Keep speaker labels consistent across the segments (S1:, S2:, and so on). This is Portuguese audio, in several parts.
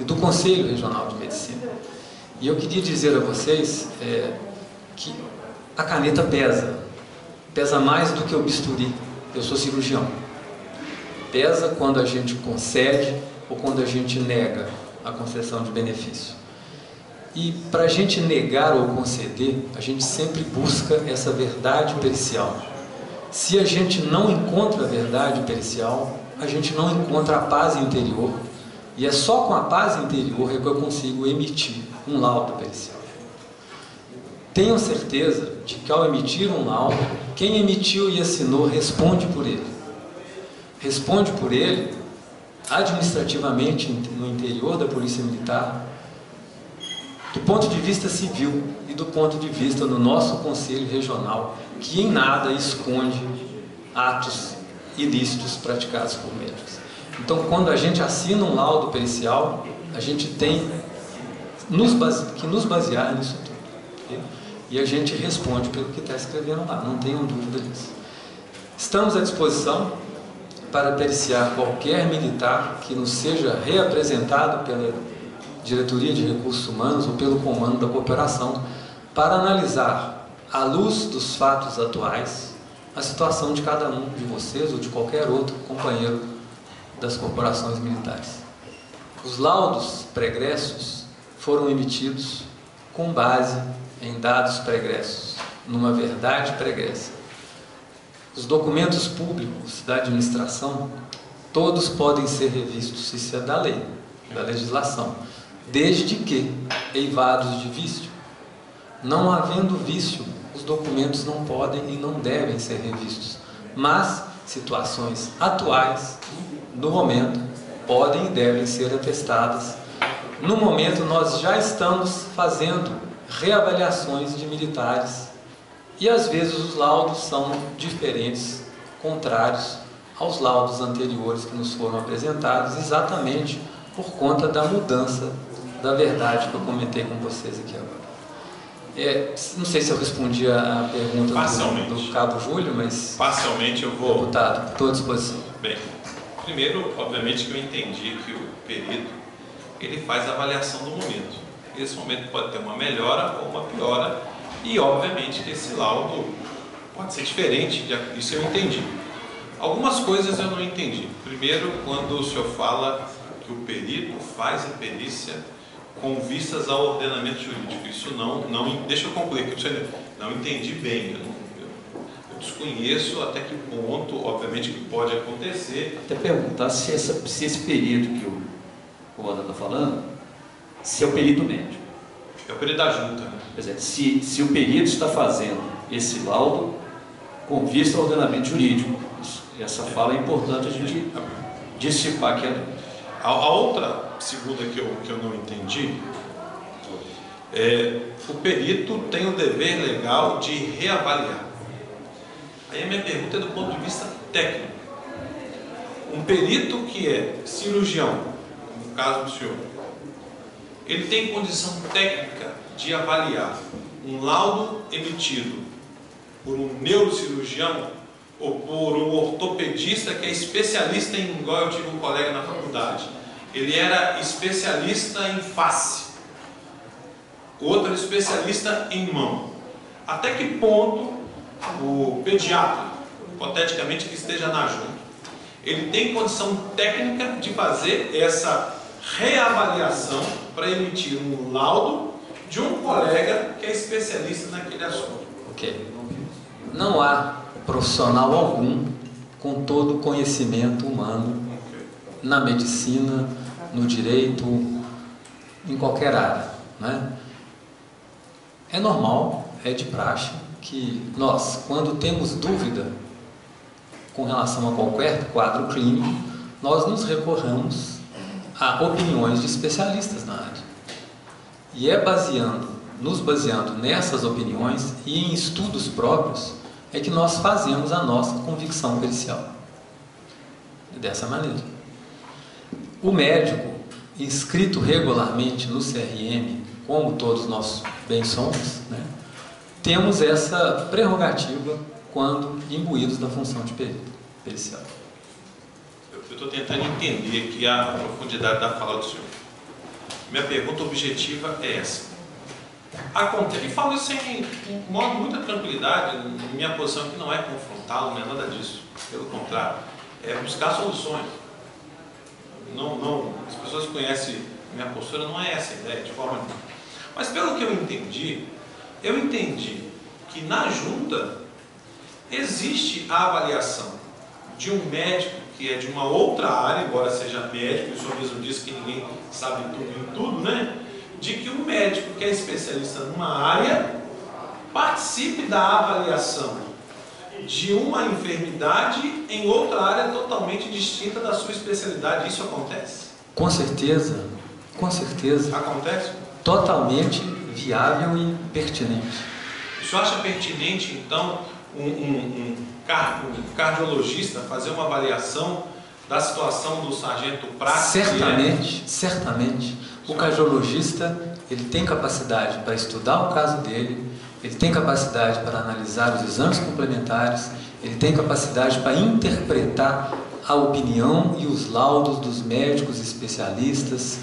S1: e do Conselho Regional de Medicina. E eu queria dizer a vocês que a caneta pesa mais do que o bisturi. Eu sou cirurgião. Pesa quando a gente concede ou quando a gente nega a concessão de benefício. E para a gente negar ou conceder, a gente sempre busca essa verdade pericial. Se a gente não encontra a verdade pericial, a gente não encontra a paz interior. E é só com a paz interior que eu consigo emitir um laudo pericial. Tenham certeza de que ao emitir um laudo, quem emitiu e assinou responde por ele. Responde por ele administrativamente no interior da Polícia Militar, do ponto de vista civil e do ponto de vista do nosso Conselho Regional, que em nada esconde atos ilícitos praticados por médicos. Então, quando a gente assina um laudo pericial, a gente tem que nos basear nisso tudo. Okay? E a gente responde pelo que está escrevendo lá, não tenham dúvida disso. Estamos à disposição para periciar qualquer militar que nos seja reapresentado pela Diretoria de Recursos Humanos ou pelo Comando da Cooperação, para analisar, à luz dos fatos atuais, a situação de cada um de vocês ou de qualquer outro companheiro das corporações militares. Os laudos pregressos foram emitidos com base em dados pregressos, numa verdade pregressa. Os documentos públicos da administração, todos podem ser revistos, isso é da lei, da legislação, desde que eivados de vício. Não havendo vício, os documentos não podem e não devem ser revistos, mas situações atuais, no momento, podem e devem ser atestadas. No momento, nós já estamos fazendo reavaliações de militares e às vezes os laudos são diferentes, contrários aos laudos anteriores que nos foram apresentados, exatamente por conta da mudança da verdade que eu comentei com vocês aqui agora. Não sei se eu respondi a pergunta do Cabo Júlio, mas...
S2: Parcialmente eu vou...
S1: Deputado, estou à disposição.
S2: Bem, primeiro, obviamente que eu entendi que o perito, ele faz a avaliação do momento. Esse momento pode ter uma melhora ou uma piora, e obviamente que esse laudo pode ser diferente, isso eu entendi. Algumas coisas eu não entendi. Primeiro, quando o senhor fala que o perito faz a perícia com vistas ao ordenamento jurídico. Isso deixa eu concluir, que eu não entendi bem. Eu desconheço até que ponto, obviamente, que pode acontecer.
S3: Até perguntar se esse perito que o comandante está falando, se é o perito médico.
S2: É o perito da junta, né?
S3: Quer dizer, se o perito está fazendo esse laudo com vista ao ordenamento jurídico. Essa fala é importante a gente dissipar aqui a dúvida.
S2: A outra segunda que eu não entendi o perito tem o dever legal de reavaliar. Aí a minha pergunta é do ponto de vista técnico. Um perito que é cirurgião, no caso do senhor, ele tem condição técnica de avaliar um laudo emitido por um neurocirurgião ou por um ortopedista que é especialista em, igual eu tive um colega na faculdade, ele era especialista em face, o outro era especialista em mão. Até que ponto o pediatra, hipoteticamente que esteja na junta, ele tem condição técnica de fazer essa reavaliação para emitir um laudo de um colega que é especialista naquele assunto?
S1: Ok. Não há profissional algum com todo o conhecimento humano na medicina, no direito, em qualquer área, né? É normal, é de praxe, que nós, quando temos dúvida com relação a qualquer quadro clínico, nós nos recorremos a opiniões de especialistas na área. E é nos baseando nessas opiniões e em estudos próprios, é que nós fazemos a nossa convicção pericial. Dessa maneira. O médico, inscrito regularmente no CRM, como todos nós bem somos, né, temos essa prerrogativa quando imbuídos da função de perito pericial.
S2: Eu estou tentando entender aqui a profundidade da fala do senhor. Minha pergunta objetiva é essa. Acontece, e falo isso sem modo muita tranquilidade, minha posição aqui não é confrontá-lo, não é nada disso. Pelo contrário, é buscar soluções. Não, as pessoas que conhecem minha postura, não é essa a ideia, de forma nenhuma. Mas pelo que eu entendi que na junta existe a avaliação de um médico que é de uma outra área, embora seja médico, e o senhor mesmo disse que ninguém sabe tudo em tudo, né? De que o médico que é especialista numa área participe da avaliação de uma enfermidade em outra área totalmente distinta da sua especialidade. Isso acontece?
S1: Com certeza, com certeza.
S2: Acontece?
S1: Totalmente viável e pertinente.
S2: O senhor acha pertinente, então, um cardiologista fazer uma avaliação da situação do sargento Prats?
S1: Certamente. O cardiologista, ele tem capacidade para estudar o caso dele, ele tem capacidade para analisar os exames complementares, ele tem capacidade para interpretar a opinião e os laudos dos médicos especialistas,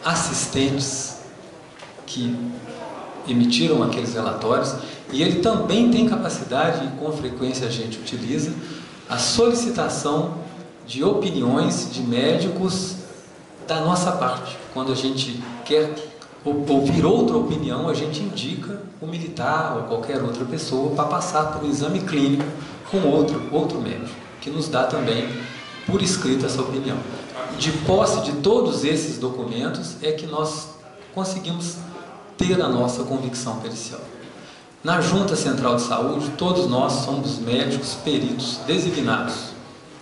S1: assistentes que emitiram aqueles relatórios, e ele também tem capacidade, e com frequência a gente utiliza, a solicitação de opiniões de médicos da nossa parte. Quando a gente quer ouvir outra opinião, a gente indica o militar ou qualquer outra pessoa para passar por um exame clínico com outro médico, que nos dá também por escrito essa opinião. De posse de todos esses documentos é que nós conseguimos ter a nossa convicção pericial. Na Junta Central de Saúde, todos nós somos médicos peritos designados.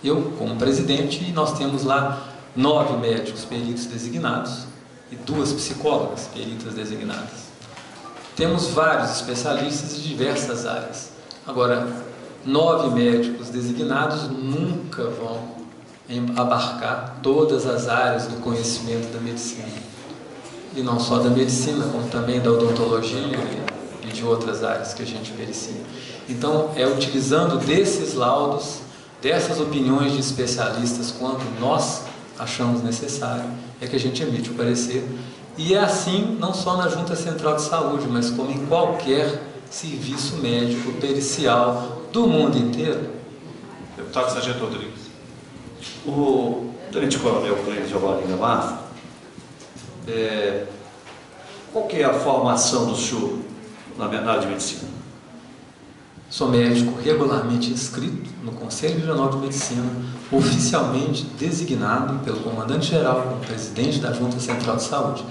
S1: Eu, como presidente, e nós temos lá 9 médicos peritos designados e 2 psicólogas peritas designadas. Temos vários especialistas de diversas áreas. Agora, 9 médicos designados nunca vão abarcar todas as áreas do conhecimento da medicina. E não só da medicina, como também da odontologia e de outras áreas que a gente pericia. Então, é utilizando desses laudos, dessas opiniões de especialistas, quando nós achamos necessário, é que a gente emite o parecer. E é assim, não só na Junta Central de Saúde, mas como em qualquer serviço médico pericial do mundo inteiro.
S2: Deputado Sargento Rodrigues.
S3: O tenente-coronel Cleide Giovanni Gamarra, qual que é a formação do senhor na área de medicina?
S1: Sou médico regularmente inscrito no Conselho Regional de Medicina, oficialmente designado pelo comandante-geral como presidente da Junta Central de Saúde.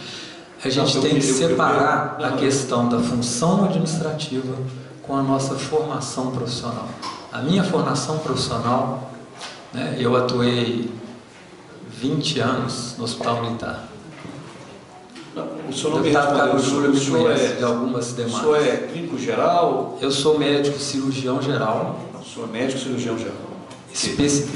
S1: A gente tem que separar a questão da função administrativa com a nossa formação profissional. A minha formação profissional, eu atuei 20 anos no Hospital Militar.
S3: O senhor não me respondeu.
S1: O senhor me conhece de algumas demais.
S3: O senhor é clínico geral?
S1: Eu sou médico cirurgião geral.
S3: O senhor é médico cirurgião geral.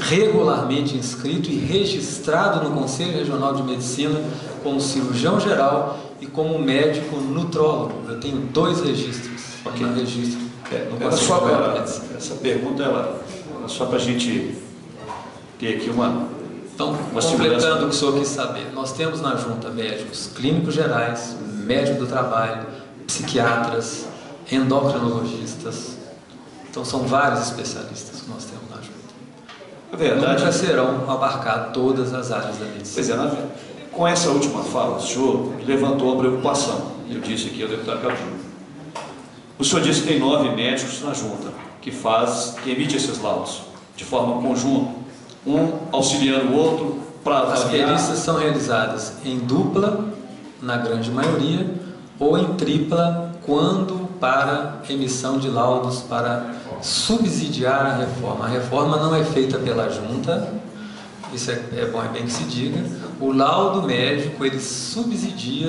S1: Regularmente inscrito e registrado no Conselho Regional de Medicina como cirurgião geral e como médico nutrólogo. Eu tenho 2 registros.
S3: Ok.
S1: Um registro
S3: essa pergunta é só para a gente ter aqui uma...
S1: Então, completando o que o senhor quis saber, nós temos na Junta médicos clínicos gerais, médico do trabalho, psiquiatras, endocrinologistas. Então, são vários especialistas que nós temos na Junta.
S3: A verdade,
S1: nunca serão abarcar todas as áreas da medicina.
S3: Pois é, com essa última fala, o senhor levantou uma preocupação. Eu disse aqui ao deputado Cabril. O senhor disse que tem 9 médicos na Junta que emite esses laudos de forma conjunta, um auxiliando o outro para avaliar.
S1: As perícias são realizadas em dupla, na grande maioria, ou em tripla, quando para emissão de laudos para subsidiar a reforma. A reforma não é feita pela Junta, isso é bom, é bem que se diga. O laudo médico, ele subsidia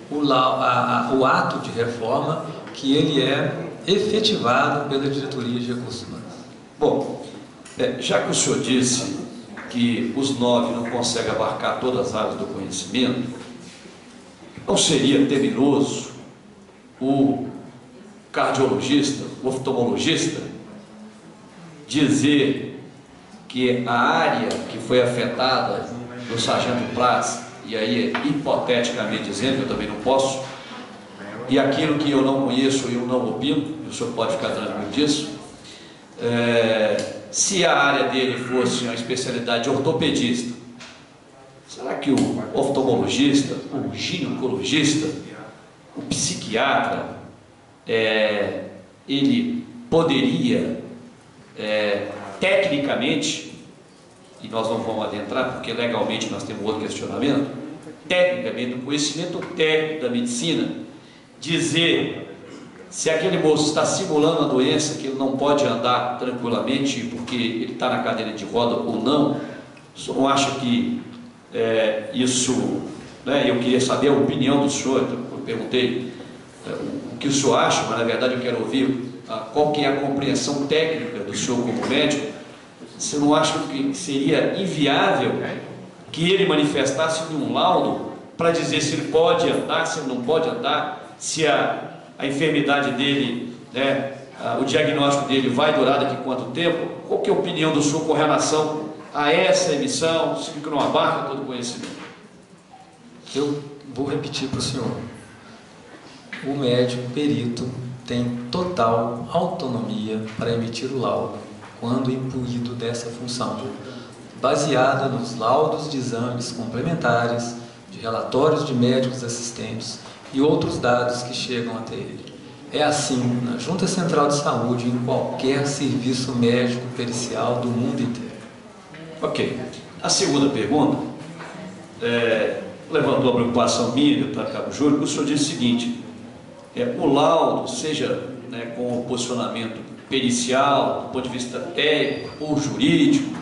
S1: o ato de reforma, que ele é efetivado pela Diretoria de Recursos Humanos.
S3: Bom, já que o senhor disse que os 9 não conseguem abarcar todas as áreas do conhecimento, não seria temeroso o cardiologista, o oftalmologista, dizer que a área que foi afetada do sargento Prats e aí hipoteticamente dizendo, eu também não posso, e aquilo que eu não conheço eu não opino, o senhor pode ficar tranquilo disso, se a área dele fosse uma especialidade de ortopedista, será que o oftalmologista, o ginecologista, o psiquiatra, ele poderia, tecnicamente, e nós não vamos adentrar porque legalmente nós temos outro questionamento, tecnicamente, o conhecimento técnico da medicina, dizer se aquele moço está simulando a doença, que ele não pode andar tranquilamente porque ele está na cadeira de roda ou não, o senhor não acha que isso, né, eu queria saber a opinião do senhor, então eu perguntei o que o senhor acha, mas na verdade eu quero ouvir qual que é a compreensão técnica do senhor como médico. Você não acha que seria inviável que ele manifestasse um laudo para dizer se ele pode andar, se ele não pode andar, se a enfermidade dele, né, o diagnóstico dele vai durar daqui quanto tempo? Qual que é a opinião do senhor com relação a essa emissão, se que não abarca todo o conhecimento?
S1: Eu vou repetir para o senhor. O médico perito tem total autonomia para emitir o laudo quando imbuído dessa função, baseada nos laudos de exames complementares, de relatórios de médicos assistentes e outros dados que chegam até ele. É assim na Junta Central de Saúde e em qualquer serviço médico pericial do mundo inteiro.
S3: Ok. A segunda pergunta levantou a preocupação minha, deputado Cabo Júlio, o senhor disse o seguinte: o laudo, seja, né, com o posicionamento pericial, do ponto de vista técnico ou jurídico,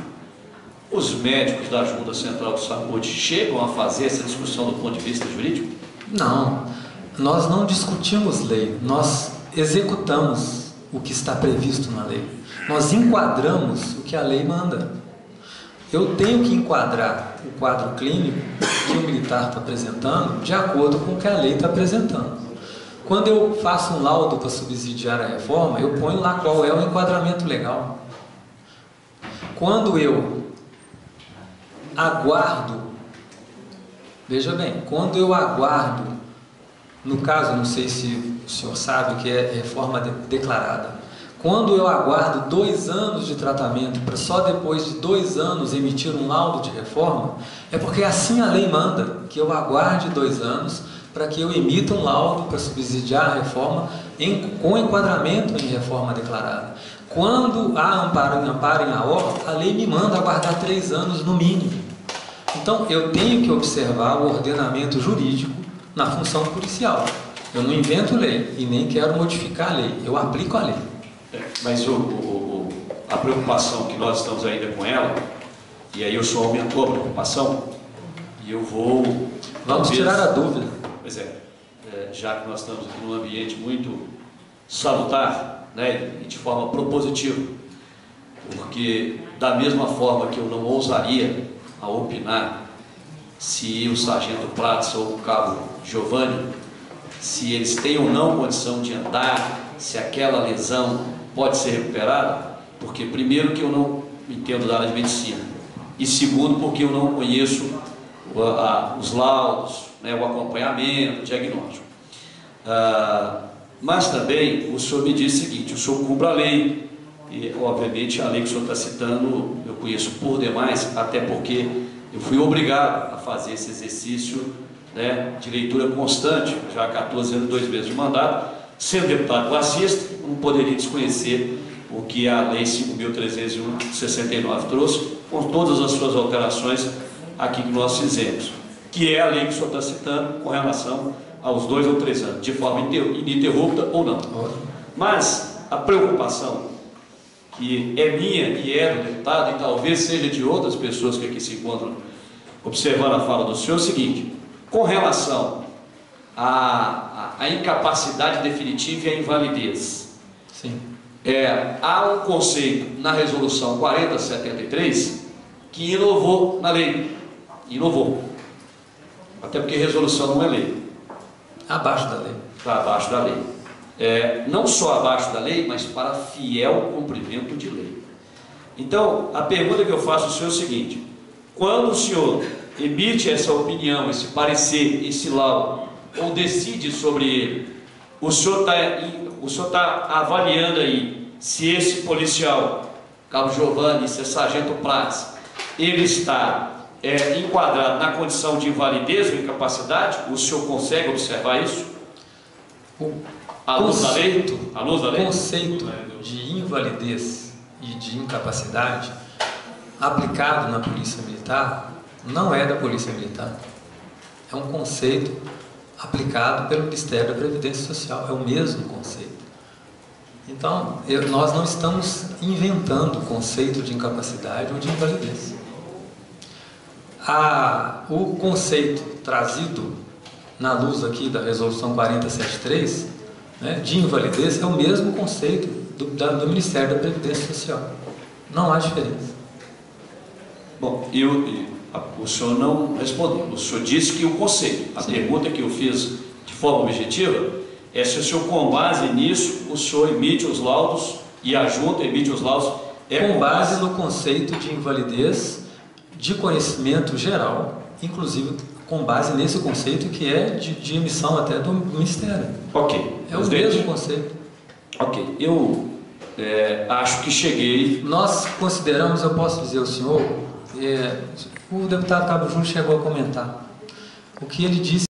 S3: os médicos da Junta Central de Saúde chegam a fazer essa discussão do ponto de vista jurídico?
S1: Não, nós não discutimos lei, nós executamos o que está previsto na lei. Nós enquadramos o que a lei manda. Eu tenho que enquadrar o quadro clínico que o militar está apresentando de acordo com o que a lei está apresentando. Quando eu faço um laudo para subsidiar a reforma, eu ponho lá qual é o enquadramento legal. Quando eu aguardo, veja bem, quando eu aguardo, no caso, não sei se o senhor sabe o que é reforma declarada, quando eu aguardo 2 anos de tratamento para só depois de 2 anos emitir um laudo de reforma, é porque assim a lei manda, que eu aguarde 2 anos para que eu emita um laudo para subsidiar a reforma com enquadramento em reforma declarada. Quando há amparo em AO, a lei me manda aguardar 3 anos no mínimo. Então, eu tenho que observar o ordenamento jurídico na função policial. Eu não invento lei e nem quero modificar a lei, eu aplico a lei.
S3: Mas a preocupação que nós estamos ainda com ela, e aí o senhor aumentou a preocupação, e eu vou...
S1: Vamos tirar a dúvida.
S3: Pois já que nós estamos aqui num ambiente muito salutar, né, e de forma propositiva, porque da mesma forma que eu não ousaria a opinar se o sargento Prats ou o cabo Giovanni, se eles têm ou não condição de andar, se aquela lesão pode ser recuperada, porque primeiro que eu não entendo da área de medicina, e segundo porque eu não conheço os laudos, né, o acompanhamento, o diagnóstico. Mas também o senhor me disse o seguinte: o senhor cumpre a lei, e obviamente a lei que o senhor está citando eu conheço por demais, até porque eu fui obrigado a fazer esse exercício, né, de leitura constante, já há 14 anos, 2 meses de mandato. Sendo deputado classista, não poderia desconhecer o que a Lei 5.301 de 69 trouxe, com todas as suas alterações aqui que nós fizemos, que é a lei que o senhor está citando com relação aos 2 ou 3 anos, de forma ininterrupta ou não. Mas a preocupação que é minha e é do deputado, e talvez seja de outras pessoas que aqui se encontram observando a fala do senhor, é o seguinte: com relação à incapacidade definitiva e à invalidez.
S1: Sim.
S3: Há um conceito na resolução 4073 que inovou na lei. Inovou. Até porque resolução não é lei.
S1: Abaixo da lei.
S3: Está abaixo da lei. Não só abaixo da lei, mas para fiel cumprimento de lei. Então, a pergunta que eu faço ao senhor é o seguinte: quando o senhor emite essa opinião, esse parecer, esse laudo, ou decide sobre ele, o senhor está avaliando aí se esse policial, Cabo Giovanni, esse sargento Prats, ele está enquadrado na condição de invalidez ou incapacidade? O senhor consegue observar isso? À luz da lei?
S1: O conceito de invalidez e de incapacidade aplicado na Polícia Militar não é da Polícia Militar. É um conceito aplicado pelo Ministério da Previdência Social. É o mesmo conceito. Então, nós não estamos inventando o conceito de incapacidade ou de invalidez. O conceito trazido na luz aqui da Resolução 4073, né, de invalidez, é o mesmo conceito do Ministério da Previdência Social. Não há diferença.
S3: Bom, o senhor não respondeu. O senhor disse que o conceito, a pergunta que eu fiz de forma objetiva, é se o senhor, com base nisso, o senhor emite os laudos e a junta emite os laudos.
S1: Com base no conceito de invalidez de conhecimento geral, inclusive com base nesse conceito que é de emissão até do Ministério.
S3: Ok.
S1: É o mesmo conceito.
S3: Ok. Eu acho que cheguei.
S1: Nós consideramos, eu posso dizer ao senhor, o deputado Cabo Júnior chegou a comentar, o que ele disse